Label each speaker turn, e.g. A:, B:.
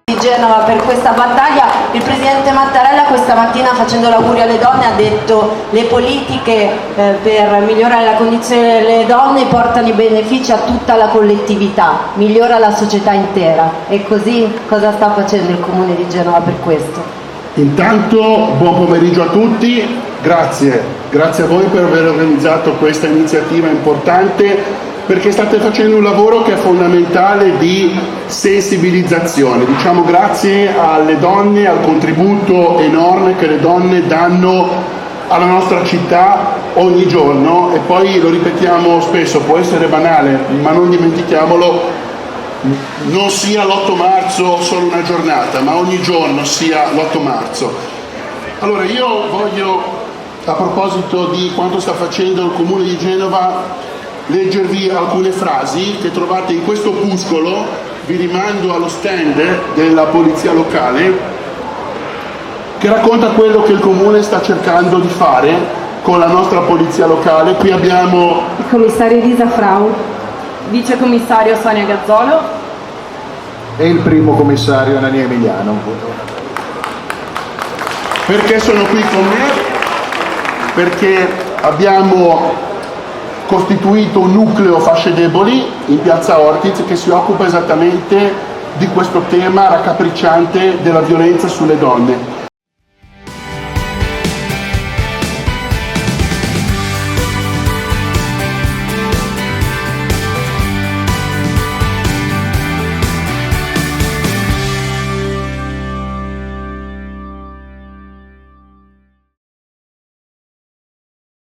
A: di Genova per questa battaglia. Il presidente Mattarella questa mattina, facendo l'augurio alle donne, ha detto le politiche per migliorare la condizione delle donne portano i benefici a tutta la collettività, migliora la società intera. E così cosa sta facendo il Comune di Genova per questo?
B: Intanto buon pomeriggio a tutti, grazie a voi per aver organizzato questa iniziativa importante, perché state facendo un lavoro che è fondamentale di sensibilizzazione. Diciamo grazie alle donne, al contributo enorme che le donne danno alla nostra città ogni giorno, e poi lo ripetiamo spesso, può essere banale, ma non dimentichiamolo, non sia l'8 marzo solo una giornata, ma ogni giorno sia l'8 marzo. Allora io voglio, a proposito di quanto sta facendo il Comune di Genova, leggervi alcune frasi che trovate in questo opuscolo. Vi rimando allo stand della Polizia Locale, che racconta quello che il Comune sta cercando di fare con la nostra Polizia Locale. Qui abbiamo
C: il commissario Elisa Frau, vice commissario Sonia Gazzolo
D: e il primo commissario Anania Emiliano.
B: Perché sono qui con me? Perché abbiamo costituito un nucleo fasce deboli in piazza Ortiz che si occupa esattamente di questo tema raccapricciante della violenza sulle donne.